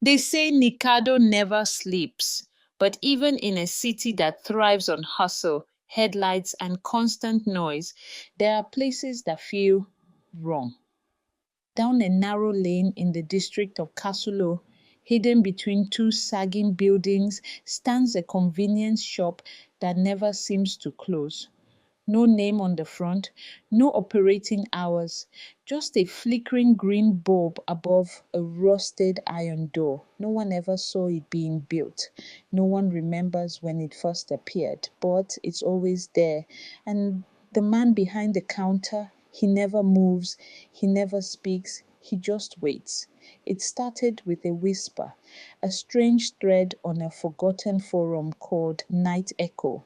They say Nikado never sleeps, but even in a city that thrives on hustle, headlights, and constant noise, there are places that feel wrong. Down a narrow lane in the district of Kasulo, hidden between two sagging buildings, stands a convenience shop that never seems to close. No name on the front, no operating hours, just a flickering green bulb above a rusted iron door. No one ever saw it being built. No one remembers when it first appeared, but it's always there. And the man behind the counter, he never moves, he never speaks, he just waits. It started with a whisper, a strange thread on a forgotten forum called Night Echo.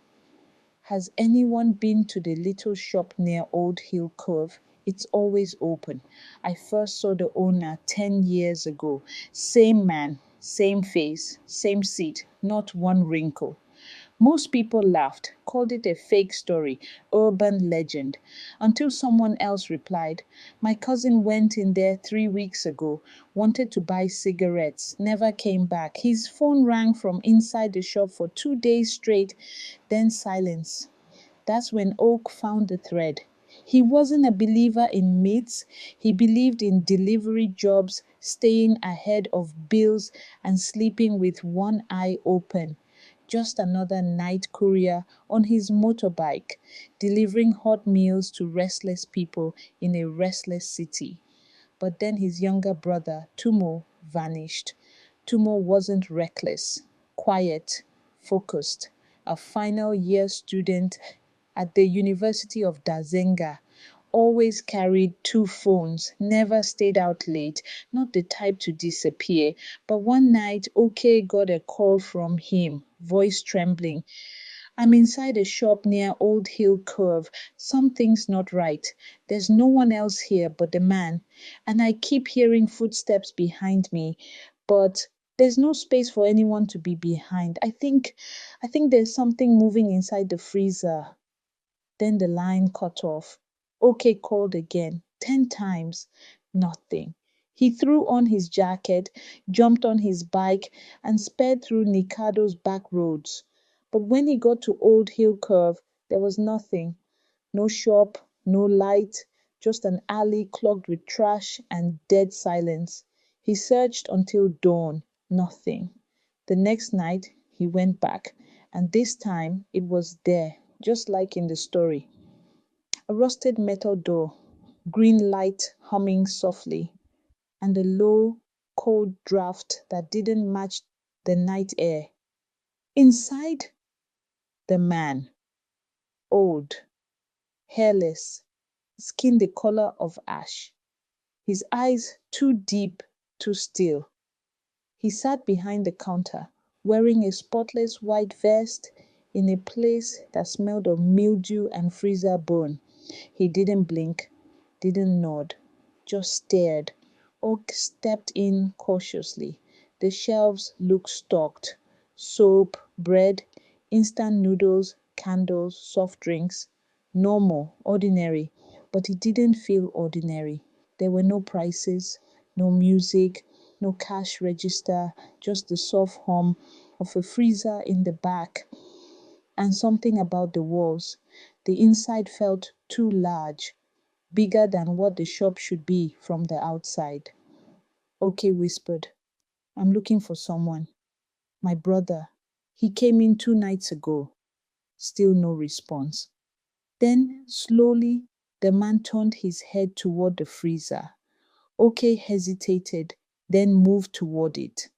Has anyone been to the little shop near Old Hill Cove? It's always open. I first saw the owner 10 years ago. Same man, same face, same seat, not one wrinkle. Most people laughed, called it a fake story, urban legend, until someone else replied, "My cousin went in there 3 weeks ago, wanted to buy cigarettes, never came back. His phone rang from inside the shop for 2 days straight, then silence." That's when Oak found the thread. He wasn't a believer in myths. He believed in delivery jobs, staying ahead of bills, and sleeping with one eye open. Just another night courier on his motorbike, delivering hot meals to restless people in a restless city. But then his younger brother, Tumo, vanished. Tumo wasn't reckless, quiet, focused, a final year student at the University of Dazenga. Always carried two phones, never stayed out late, not the type to disappear. But one night, OK got a call from him, voice trembling. "I'm inside a shop near Old Hill Curve. Something's not right. There's no one else here but the man. And I keep hearing footsteps behind me, but there's no space for anyone to be behind. I think there's something moving inside the freezer." Then the line cut off. OK called again, 10 times. Nothing. He threw on his jacket, jumped on his bike, and sped through Nikado's back roads. But when he got to Old Hill Curve, there was nothing. No shop, no light, just an alley clogged with trash and dead silence. He searched until dawn. Nothing. The next night, he went back, and this time it was there, just like in the story. A rusted metal door, green light humming softly, and a low, cold draft that didn't match the night air. Inside, the man, old, hairless, skin the color of ash, his eyes too deep, too still. He sat behind the counter, wearing a spotless white vest in a place that smelled of mildew and freezer bone. He didn't blink, didn't nod, just stared. Oak stepped in cautiously. The shelves looked stocked. Soap, bread, instant noodles, candles, soft drinks. Normal, ordinary, but it didn't feel ordinary. There were no prices, no music, no cash register, just the soft hum of a freezer in the back. And something about the walls. The inside felt too large, bigger than what the shop should be from the outside. OK whispered, "I'm looking for someone. My brother. He came in 2 nights ago." Still no response. Then, slowly, the man turned his head toward the freezer. OK hesitated, then moved toward it.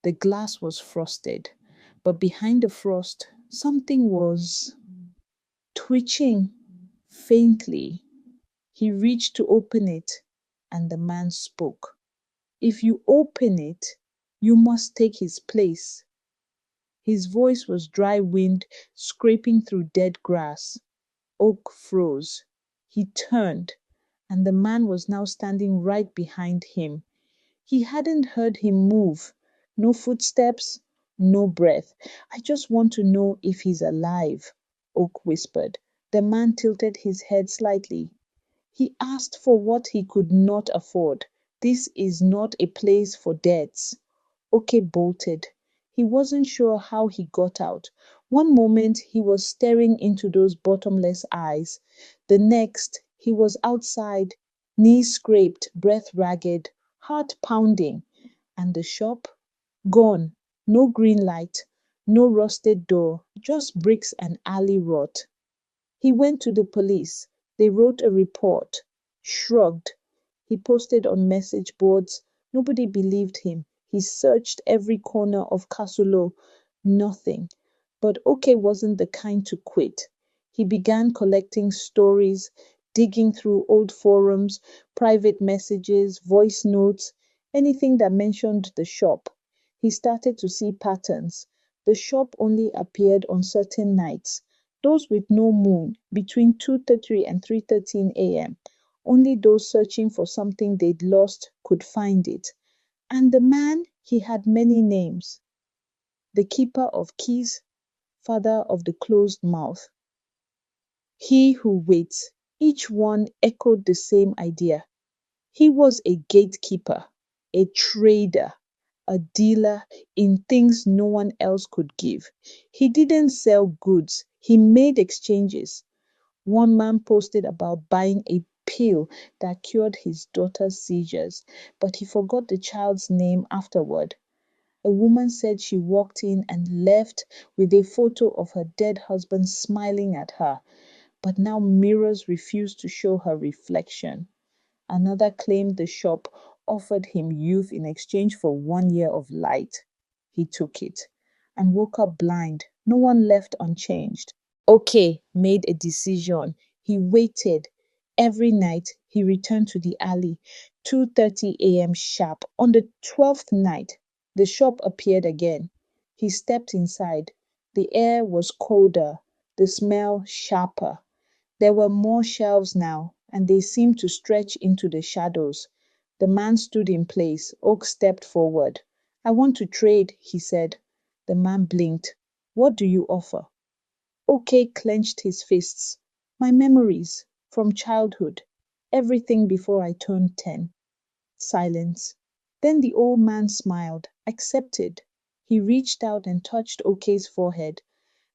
The glass was frosted, but behind the frost, something was twitching faintly. He reached to open it, and the man spoke. "If you open it, you must take his place." His voice was dry wind scraping through dead grass. Oak froze. He turned, and the man was now standing right behind him. He hadn't heard him move. No footsteps, no breath. "I just want to know if he's alive," Oak whispered. The man tilted his head slightly. "He asked for what he could not afford. This is not a place for debts." Okay bolted. He wasn't sure how he got out. One moment he was staring into those bottomless eyes. The next he was outside, knees scraped, breath ragged, heart pounding. And the shop? Gone. No green light, no rusted door, just bricks and alley rot. He went to the police. They wrote a report. Shrugged. He posted on message boards. Nobody believed him. He searched every corner of Kasulo. Nothing. But Oke wasn't the kind to quit. He began collecting stories, digging through old forums, private messages, voice notes, anything that mentioned the shop. He started to see patterns. The shop only appeared on certain nights, those with no moon, between 2:30 and 3:13 a.m. Only those searching for something they'd lost could find it. And the man, he had many names. The keeper of keys, father of the closed mouth, he who waits. Each one echoed the same idea. He was a gatekeeper, a trader, a dealer in things no one else could give. He didn't sell goods, he made exchanges. One man posted about buying a pill that cured his daughter's seizures, but he forgot the child's name afterward. A woman said she walked in and left with a photo of her dead husband smiling at her, but now mirrors refused to show her reflection. Another claimed the shop offered him youth in exchange for 1 year of light. He took it and woke up blind, no one left unchanged. Okay, made a decision. He waited. Every night he returned to the alley, 2:30 a.m. sharp. On the 12th night, the shop appeared again. He stepped inside. The air was colder, the smell sharper. There were more shelves now, and they seemed to stretch into the shadows. The man stood in place. Oak stepped forward. I want to trade, he said. The man blinked. What do you offer? OK clenched his fists. My memories from childhood. Everything before I turned 10. Silence. Then the old man smiled, accepted. He reached out and touched Ok's forehead.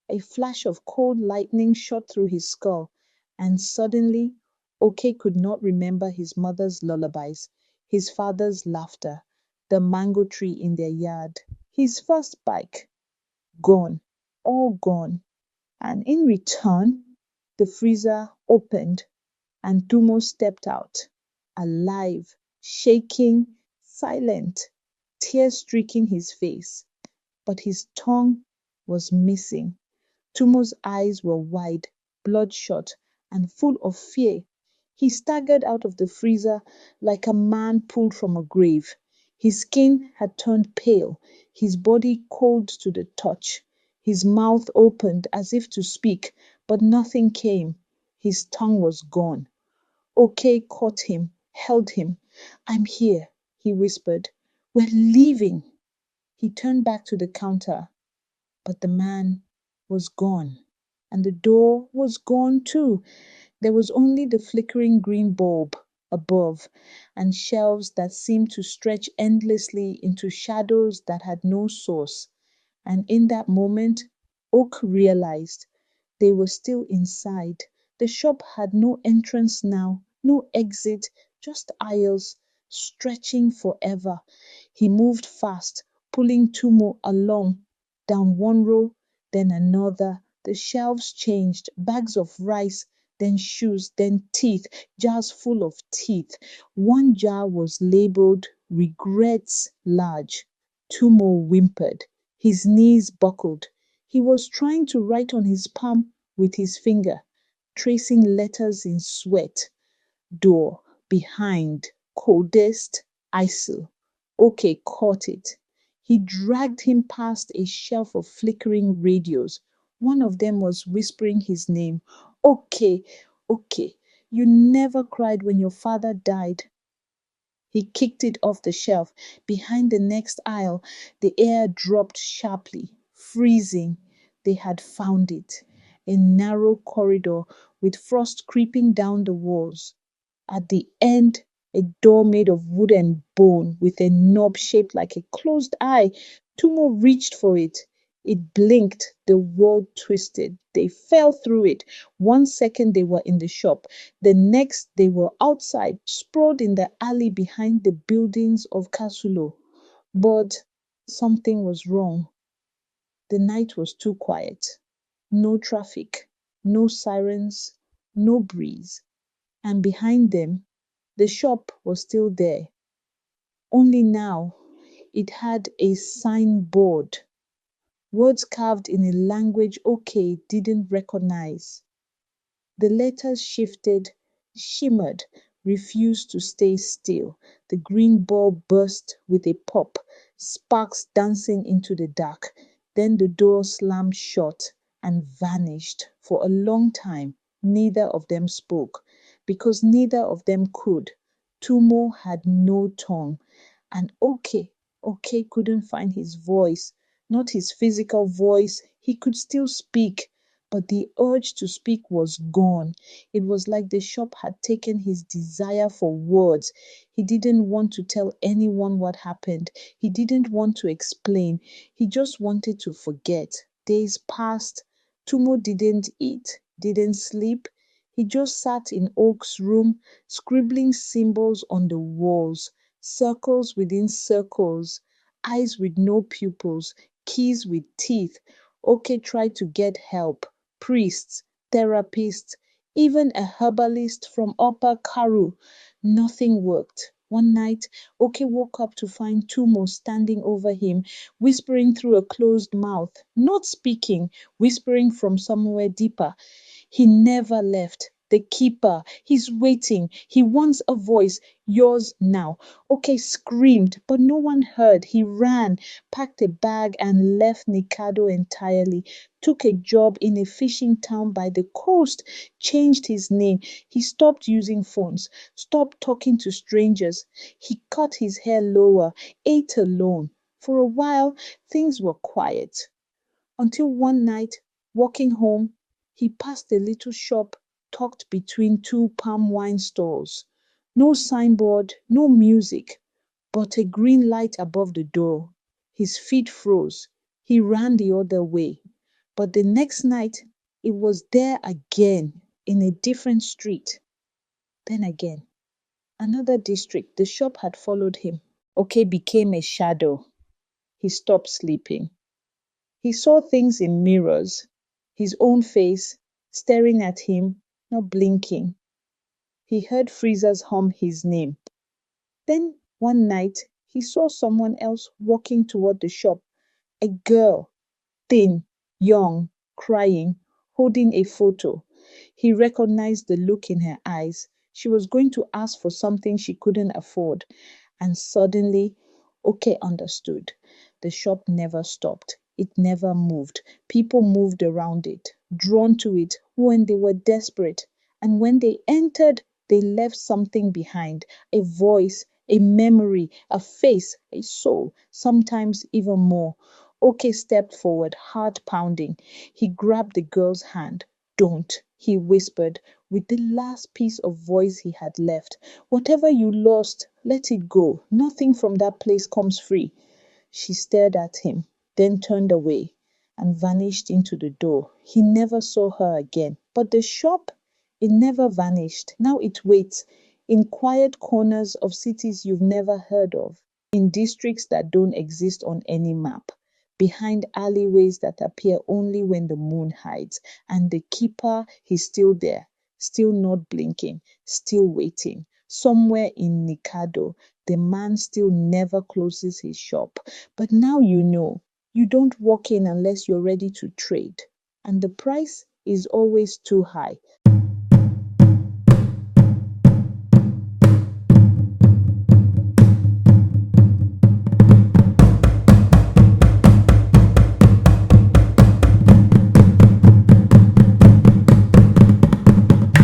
A flash of cold lightning shot through his skull, and suddenly OK could not remember his mother's lullabies, his father's laughter, the mango tree in their yard, his first bike. Gone. All gone. And in return, the freezer opened and Tumo stepped out, alive, shaking, silent, tears streaking his face. But his tongue was missing. Tumo's eyes were wide, bloodshot, and full of fear. He staggered out of the freezer like a man pulled from a grave. His skin had turned pale, his body cold to the touch. His mouth opened as if to speak, but nothing came. His tongue was gone. OK caught him, held him. I'm here, he whispered. We're leaving. He turned back to the counter, but the man was gone. And the door was gone too. There was only the flickering green bulb above, and shelves that seemed to stretch endlessly into shadows that had no source. And in that moment, Oak realized they were still inside. The shop had no entrance now, no exit, just aisles stretching forever. He moved fast, pulling Tumo along, down one row, then another. The shelves changed, bags of rice, then shoes, then teeth, jars full of teeth. One jar was labeled "Regrets Large." Tumo whimpered. His knees buckled. He was trying to write on his palm with his finger, tracing letters in sweat. Door, behind, coldest, ISIL. OK caught it. He dragged him past a shelf of flickering radios. One of them was whispering his name. OK, OK, you never cried when your father died. He kicked it off the shelf. Behind the next aisle, the air dropped sharply, freezing. They had found it. A narrow corridor with frost creeping down the walls. At the end, a door made of wood and bone with a knob shaped like a closed eye. Tumo reached for it. It blinked. The world twisted. They fell through it. 1 second they were in the shop. The next they were outside, sprawled in the alley behind the buildings of Kasulo. But something was wrong. The night was too quiet. No traffic, no sirens, no breeze. And behind them, the shop was still there. Only now it had a signboard, words carved in a language OK didn't recognize. The letters shifted, shimmered, refused to stay still. The green ball burst with a pop, sparks dancing into the dark. Then the door slammed shut and vanished. For a long time, neither of them spoke, because neither of them could. Tumo had no tongue, and OK couldn't find his voice, not his physical voice. He could still speak, but the urge to speak was gone. It was like the shop had taken his desire for words. He didn't want to tell anyone what happened. He didn't want to explain. He just wanted to forget. Days passed. Tumo didn't eat, didn't sleep. He just sat in Oak's room, scribbling symbols on the walls, circles within circles, eyes with no pupils, keys with teeth. Oke tried to get help, priests, therapists, even a herbalist from Upper Karu. Nothing worked. One night, Oke woke up to find Tumo standing over him, whispering through a closed mouth, not speaking, whispering from somewhere deeper. He never left. The keeper, he's waiting. He wants a voice. Yours now. Okay, screamed, but no one heard. He ran, packed a bag, and left Nikado entirely. Took a job in a fishing town by the coast, changed his name. He stopped using phones, stopped talking to strangers. He cut his hair lower, ate alone. For a while, things were quiet until one night, walking home, he passed a little shop tucked between two palm wine stalls. No signboard, no music, but a green light above the door. His feet froze. He ran the other way. But the next night, it was there again in a different street. Then again, another district. The shop had followed him. Okay became a shadow. He stopped sleeping. He saw things in mirrors, his own face staring at him, not blinking. He heard freezers hum his name. Then one night he saw someone else walking toward the shop, a girl, thin, young, crying, holding a photo. He recognized the look in her eyes. She was going to ask for something she couldn't afford. And suddenly, Oke understood. The shop never stopped. It never moved. People moved around it, drawn to it when they were desperate. And when they entered, they left something behind, a voice, a memory, a face, a soul, sometimes even more. Oke stepped forward, heart pounding. He grabbed the girl's hand. Don't, he whispered, with the last piece of voice he had left. Whatever you lost, let it go. Nothing from that place comes free. She stared at him, then turned away and vanished into the door. He never saw her again. But the shop, it never vanished. Now it waits in quiet corners of cities you've never heard of, in districts that don't exist on any map, behind alleyways that appear only when the moon hides. And the keeper, he's still there, still not blinking, still waiting. Somewhere in Nikado, the man still never closes his shop. But now you know, you don't walk in unless you're ready to trade. And the price is always too high.